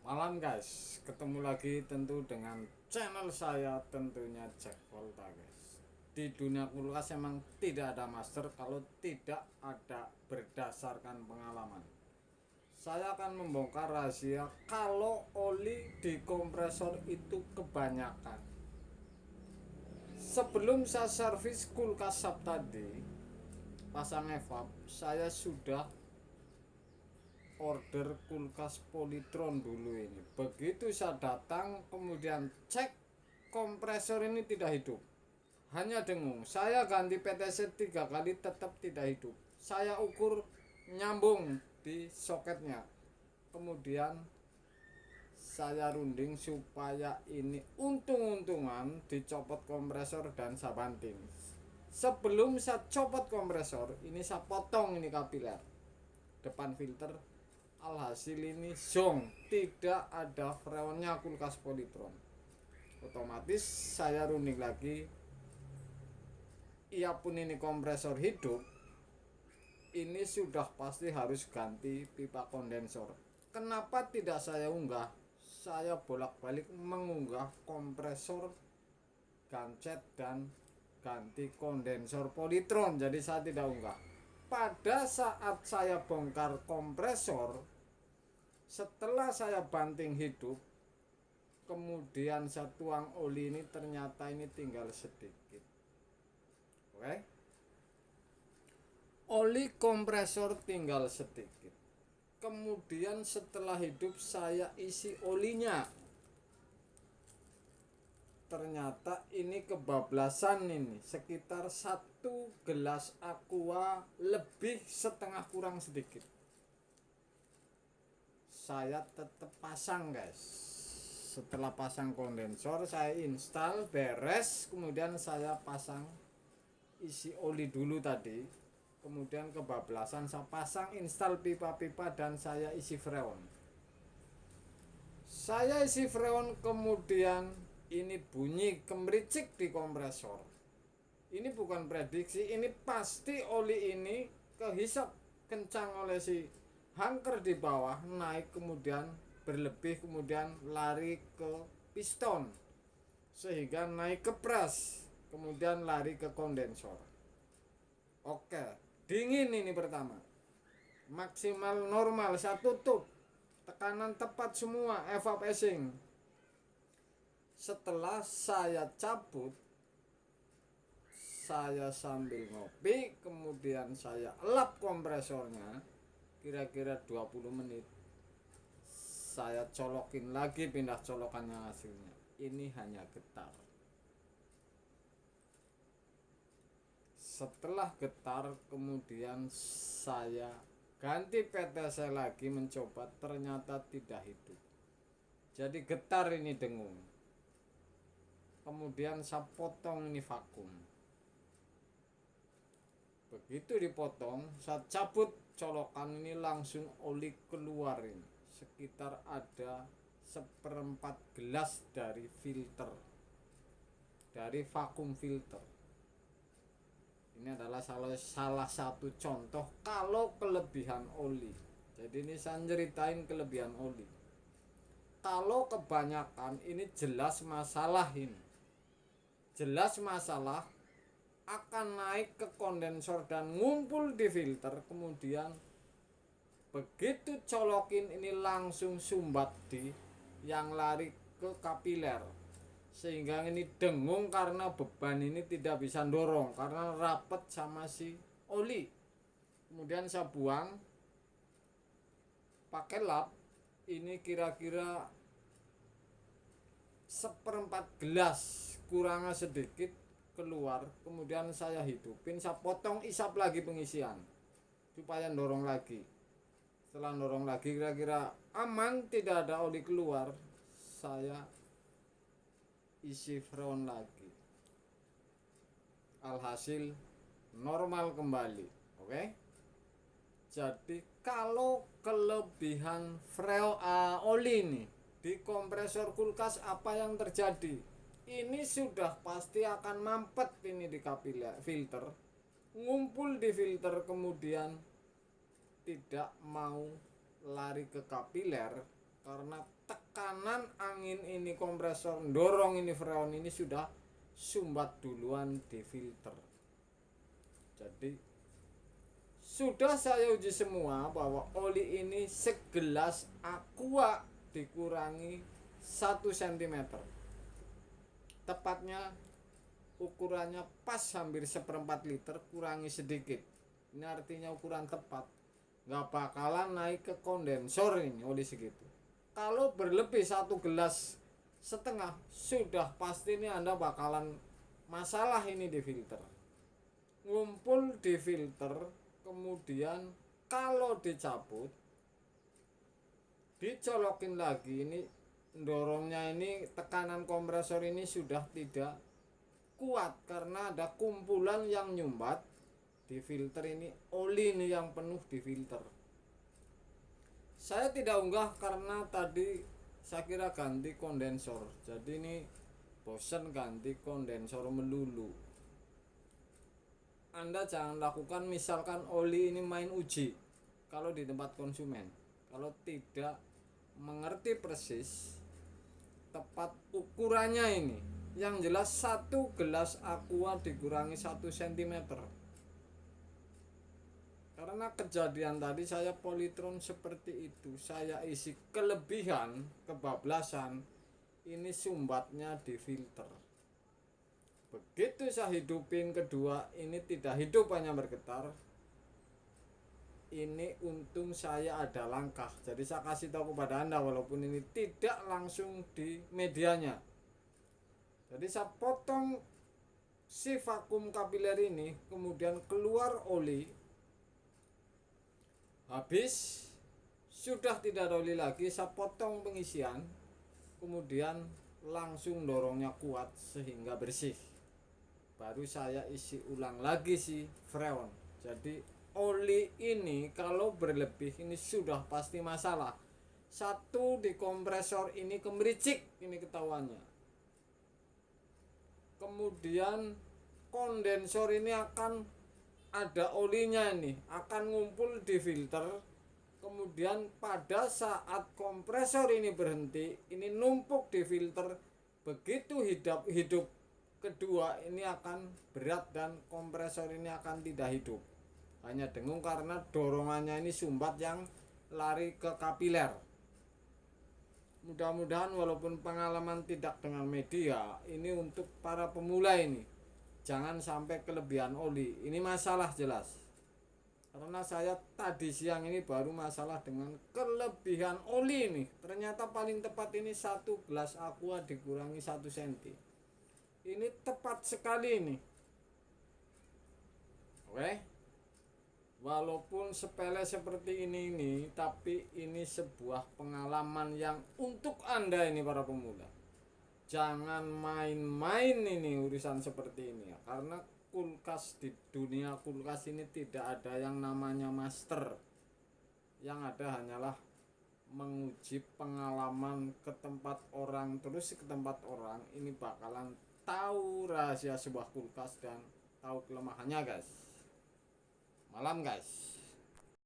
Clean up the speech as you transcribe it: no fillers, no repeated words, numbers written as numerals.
Malam guys, ketemu lagi tentu dengan channel saya tentunya Jack Volta guys. Di dunia kulkas emang tidak ada master kalau tidak ada berdasarkan pengalaman. Saya akan membongkar rahasia kalau oli di kompresor itu kebanyakan. Sebelum saya servis kulkas sub tadi, pasang evap, saya sudah order kulkas Polytron dulu ini. Begitu saya datang kemudian cek kompresor ini tidak hidup, hanya dengung. Saya ganti PTC 3 kali tetap tidak hidup. Saya ukur nyambung di soketnya, kemudian saya runding supaya ini untung-untungan dicopot kompresor dan saya banting. Sebelum saya copot kompresor ini, saya potong ini kapiler depan filter. Alhasil ini zong, tidak ada freonnya kulkas Polytron. Otomatis saya runding lagi. Ia pun ini kompresor hidup, ini sudah pasti harus ganti pipa kondensor. Kenapa tidak saya unggah? Saya bolak-balik mengunggah kompresor gancet dan ganti kondensor Polytron, jadi saya tidak unggah. Pada saat saya bongkar kompresor, setelah saya banting hidup, kemudian saya tuang oli ini, ternyata ini tinggal sedikit. Oke, oli kompresor tinggal sedikit. Kemudian setelah hidup saya isi olinya, ternyata ini kebablasan ini, sekitar 1 gelas aqua lebih setengah kurang sedikit. Saya tetap pasang guys. Setelah pasang kondensor, saya install beres, kemudian saya pasang isi oli dulu tadi, kemudian kebablasan saya pasang install pipa-pipa dan saya isi freon. Saya isi freon, kemudian ini bunyi kemericik di kompresor. Ini bukan prediksi, ini pasti oli ini kehisap kencang oleh si hangker di bawah, naik kemudian berlebih, kemudian lari ke piston sehingga naik ke pres, kemudian lari ke kondensor. Oke, dingin ini pertama, maksimal normal, saya tutup, tekanan tepat semua, evap acing. Setelah saya cabut, saya sambil ngopi, kemudian saya elap kompresornya kira-kira 20 menit. Saya colokin lagi, pindah colokannya, hasilnya ini hanya getar. Setelah getar, kemudian saya ganti PTC lagi mencoba, ternyata tidak hidup. Jadi getar ini dengung. Kemudian saya potong ini vakum. Begitu dipotong, saya cabut colokan ini, langsung oli keluar ini. Sekitar ada 1/4 gelas dari filter, dari vakum filter. Ini adalah salah satu contoh kalau kelebihan oli. Jadi ini saya ceritain kelebihan oli. Kalau kebanyakan ini jelas masalah ini. Jelas masalah akan naik ke kondensor dan ngumpul di filter, kemudian begitu colokin ini langsung sumbat di yang lari ke kapiler, sehingga ini dengung karena beban ini tidak bisa dorong karena rapet sama si oli. Kemudian saya buang pakai lap, ini kira-kira 1/4 gelas kurangnya sedikit keluar. Kemudian saya hidupin, saya potong, isap lagi pengisian supaya dorong lagi. Setelah dorong lagi kira-kira aman, tidak ada oli keluar, saya isi freon lagi. Alhasil normal kembali. Oke, jadi kalau kelebihan oli nih di kompresor kulkas, apa yang terjadi? Ini sudah pasti akan mampet ini di kapiler filter, ngumpul di filter, kemudian tidak mau lari ke kapiler karena tekanan angin ini, kompresor dorong ini freon ini sudah sumbat duluan di filter. Jadi sudah saya uji semua bahwa oli ini segelas aqua dikurangi 1 cm, tepatnya ukurannya pas hampir 1/4 liter, kurangi sedikit. Ini artinya ukuran tepat, nggak bakalan naik ke kondensor ini oli segitu. Kalau berlebih 1,5 gelas sudah pasti ini Anda bakalan masalah ini di filter, ngumpul di filter. Kemudian kalau dicabut, dicolokin lagi, ini dorongnya ini, tekanan kompresor ini sudah tidak kuat karena ada kumpulan yang nyumbat di filter ini, oli ini yang penuh di filter. Saya tidak unggah karena tadi saya kira ganti kondensor, jadi ini bosan ganti kondensor melulu. Anda jangan lakukan misalkan oli ini main uji kalau di tempat konsumen, kalau tidak mengerti persis tepat ukurannya ini. Yang jelas 1 gelas aqua dikurangi 1 cm. Karena kejadian tadi saya polytron seperti itu, saya isi kelebihan, kebablasan, ini sumbatnya di filter. Begitu saya hidupin kedua, ini tidak hidup, hanya bergetar. Ini untung saya ada langkah, jadi saya kasih tahu kepada Anda walaupun ini tidak langsung di medianya. Jadi saya potong si vakum kapiler ini, kemudian keluar oli. Habis sudah tidak ada oli lagi, saya potong pengisian, kemudian langsung dorongnya kuat sehingga bersih. Baru saya isi ulang lagi si freon. Jadi oli ini kalau berlebih ini sudah pasti masalah. Satu, di kompresor ini kemericik, ini ketahuannya. Kemudian kondensor ini akan ada olinya, ini akan ngumpul di filter. Kemudian pada saat kompresor ini berhenti, ini numpuk di filter. Begitu hidup kedua, ini akan berat dan kompresor ini akan tidak hidup, hanya dengung karena dorongannya ini sumbat yang lari ke kapiler. Mudah-mudahan walaupun pengalaman tidak dengan media, ini untuk para pemula ini jangan sampai kelebihan oli. Ini masalah jelas, karena saya tadi siang ini baru masalah dengan kelebihan oli ini. Ternyata paling tepat ini 1 gelas aqua dikurangi 1 cm. Ini tepat sekali ini. Oke. Walaupun sepele seperti ini, tapi ini sebuah pengalaman yang untuk Anda ini para pemula. Jangan main-main ini urusan seperti ini ya. Karena kulkas, di dunia kulkas ini tidak ada yang namanya master. Yang ada hanyalah menguji pengalaman ke tempat orang, terus ke tempat orang ini bakalan tahu rahasia sebuah kulkas dan tahu kelemahannya, guys. Malam, guys.